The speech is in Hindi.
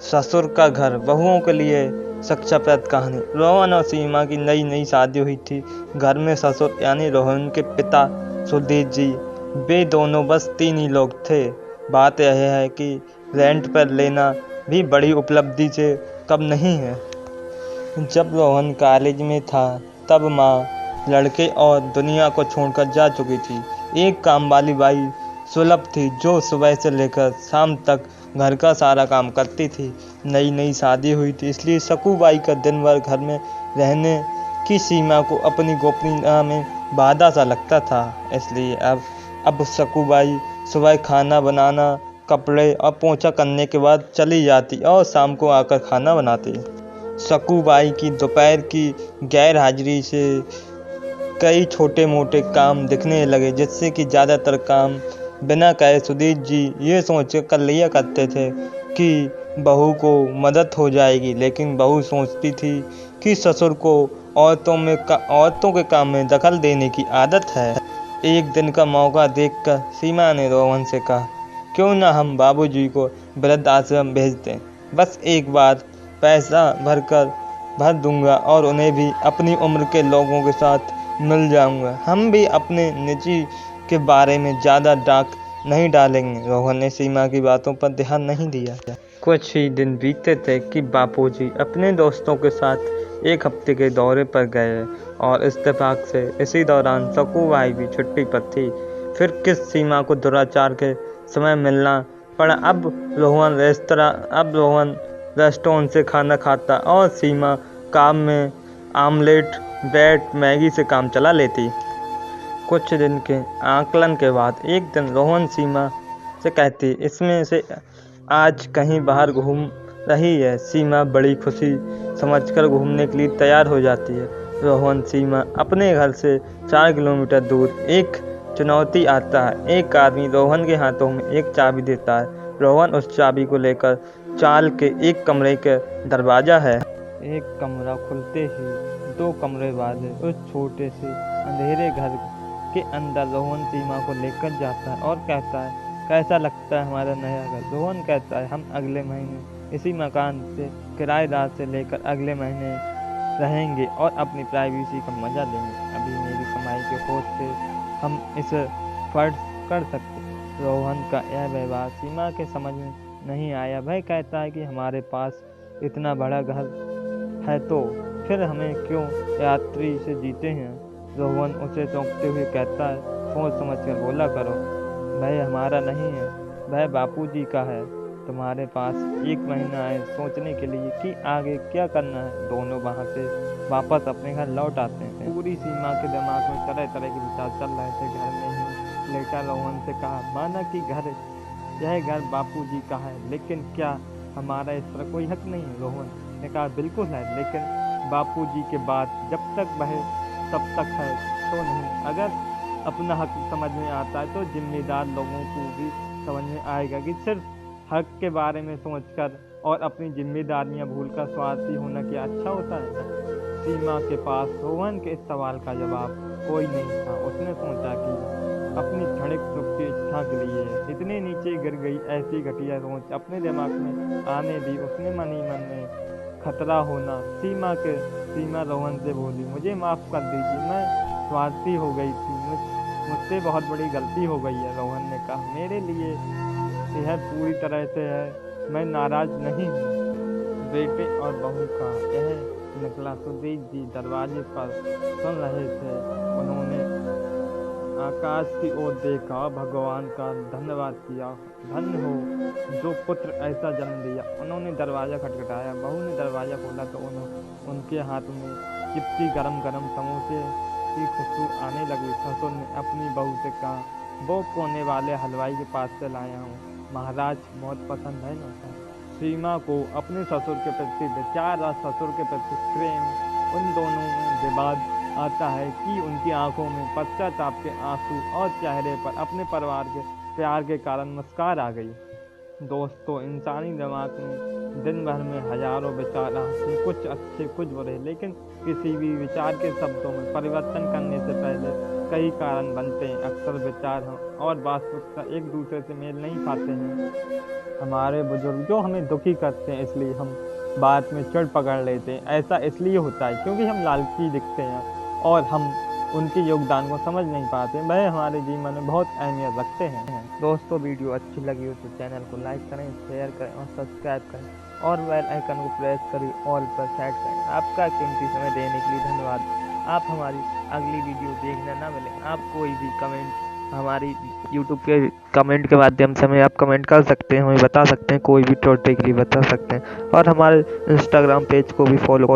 ससुर का घर, बहुओं के लिए शिक्षाप्रद कहानी। रोहन और सीमा की नई नई शादी हुई थी। घर में ससुर यानी रोहन के पिता सुधीर जी, वे दोनों बस 3 ही लोग थे। बात यह है कि रेंट पर लेना भी बड़ी उपलब्धि से कम नहीं है। जब रोहन कॉलेज में था तब माँ लड़के और दुनिया को छोड़कर जा चुकी थी। एक काम वाली बाई सुलभ थी जो सुबह से लेकर शाम तक घर का सारा काम करती थी। नई नई शादी हुई थी, इसलिए सकू बाई का दिन भर घर में रहने की सीमा को अपनी गोपनीयता में बाधा सा लगता था। इसलिए अब सकू बाई सुबह खाना बनाना, कपड़े और पोंछा करने के बाद चली जाती और शाम को आकर खाना बनाती। सकू बाई की दोपहर की गैर हाजिरी से कई छोटे मोटे काम दिखने लगे, जिससे कि ज़्यादातर काम बिना कहे सुधीर जी ये सोच कर लिया करते थे कि बहू को मदद हो जाएगी। लेकिन बहू सोचती थी कि ससुर को औरतों के काम में दखल देने की आदत है। एक दिन का मौका देखकर सीमा ने रोहन से कहा, क्यों ना हम बाबूजी को वृद्ध आश्रम भेज दें। बस एक बार पैसा भर दूंगा और उन्हें भी अपनी उम्र के लोगों के साथ मिल जाऊंगा। हम भी अपने निजी के बारे में ज़्यादा डाक नहीं डालेंगे। रोहन ने सीमा की बातों पर ध्यान नहीं दिया। कुछ ही दिन बीते थे कि बापूजी अपने दोस्तों के साथ एक हफ्ते के दौरे पर गए और इत्तेफाक से इसी दौरान सकू बाई भी छुट्टी पर थी। फिर किस सीमा को दुराचार के समय मिलना पड़ा। अब रोहन रेस्टोरेंट से खाना खाता और सीमा काम में आमलेट, ब्रेड, मैगी से काम चला लेती। कुछ दिन के आकलन के बाद एक दिन रोहन सीमा से कहती, इसमें से आज कहीं बाहर घूम रही है। सीमा बड़ी खुशी समझकर घूमने के लिए तैयार हो जाती है। रोहन सीमा अपने घर से 4 किलोमीटर दूर एक चुनौती आता है। एक आदमी रोहन के हाथों में एक चाबी देता है। रोहन उस चाबी को लेकर चाल के एक कमरे का दरवाजा है। एक कमरा खुलते ही 2 कमरे बाद उस छोटे से अंधेरे घर के अंदर रोहन सीमा को लेकर जाता है और कहता है, कैसा लगता है हमारा नया घर। रोहन कहता है, हम अगले महीने इसी मकान से किराएदार से लेकर अगले महीने रहेंगे और अपनी प्राइवेसी का मजा लेंगे। अभी मेरी कमाई के होश से हम इसे फर्ज कर सकते हैं। रोहन का यह व्यवहार सीमा के समझ में नहीं आया। वह कहता है कि हमारे पास इतना बड़ा घर है तो फिर हमें क्यों यात्री से जीते हैं। रोहन उसे चौंकते हुए कहता है, सोच समझ कर बोला करो, वह हमारा नहीं है, वह बापूजी का है। तुम्हारे पास 1 महीना है सोचने के लिए कि आगे क्या करना है। दोनों वहाँ से वापस अपने घर लौट आते हैं। पूरी सीमा के दिमाग में तरह तरह के विचार चल रहे थे। घर में ही लेकर रोहन से कहा, माना कि यह घर बापूजी का है, लेकिन क्या हमारा इस पर कोई हक नहीं है। रोहन ने कहा, बिल्कुल है, लेकिन बापूजी के बाद जब तक वह तब तक है तो नहीं। अगर अपना हक समझ में आता है तो जिम्मेदार लोगों को भी समझ में आएगा कि सिर्फ हक के बारे में सोचकर और अपनी जिम्मेदारियां भूलकर स्वार्थी होना क्या अच्छा होता है। सीमा के पास रोहन के इस सवाल का जवाब कोई नहीं था। उसने सोचा कि अपनी क्षणिक सुख की इच्छा के लिए इतने नीचे गिर गई। ऐसी घटिया सोच अपने दिमाग में आने दी। उसने मन ही मन में खतरा होना सीमा रोहन से बोली, मुझे माफ़ कर दीजिए, मैं स्वार्थी हो गई थी, मुझसे बहुत बड़ी गलती हो गई है। रोहन ने कहा, मेरे लिए यह पूरी तरह से है, मैं नाराज नहीं हूँ। बेटे और बहू का यह निकला। सुधीर जी दरवाजे पर सुन रहे थे। उन्होंने आकाश की ओर देखा, भगवान का धन्यवाद किया, धन्य हो जो पुत्र ऐसा जन्म दिया। उन्होंने दरवाज़ा खटखटाया। बहू ने दरवाज़ा खोला तो उनके हाथ में चिपकी गरम गरम समोसे की खुशबू आने लगी। ससुर ने अपनी बहू से कहा, वो कोने वाले हलवाई के पास से लाया हूँ, महाराज बहुत पसंद है ना। सीमा को अपने ससुर के प्रति विचार और ससुर के प्रति प्रेम, उन दोनों में विवाद आता है कि उनकी आंखों में पश्चाताप के आंसू और चेहरे पर अपने परिवार के प्यार के कारण मुस्कान आ गई। दोस्तों, इंसानी दिमाग में दिन भर में हजारों विचार आते हैं, कुछ अच्छे कुछ बुरे, लेकिन किसी भी विचार के शब्दों में परिवर्तन करने से पहले कई कारण बनते हैं। अक्सर विचार और वास्तविकता एक दूसरे से मेल नहीं खाते हैं। हमारे बुजुर्ग जो हमें दुखी करते हैं, इसलिए हम बात में चिढ़ पकड़ लेते हैं। ऐसा इसलिए होता है क्योंकि हम लालची दिखते हैं और हम उनके योगदान को समझ नहीं पाते। वह हमारे जीवन में बहुत अहमियत रखते हैं। दोस्तों, वीडियो अच्छी लगी हो तो चैनल को लाइक करें, शेयर करें और सब्सक्राइब करें और बेल आइकन को प्रेस करें, ऑल पर सेट करें। आपका कीमती समय देने के लिए धन्यवाद। आप हमारी अगली वीडियो देखने ना मिले। आप कोई भी कमेंट हमारी यूट्यूब के कमेंट के माध्यम से हमें आप कमेंट कर सकते हैं, हमें बता सकते हैं, कोई भी टॉपिक के लिए बता सकते हैं और हमारे इंस्टाग्राम पेज को भी फॉलो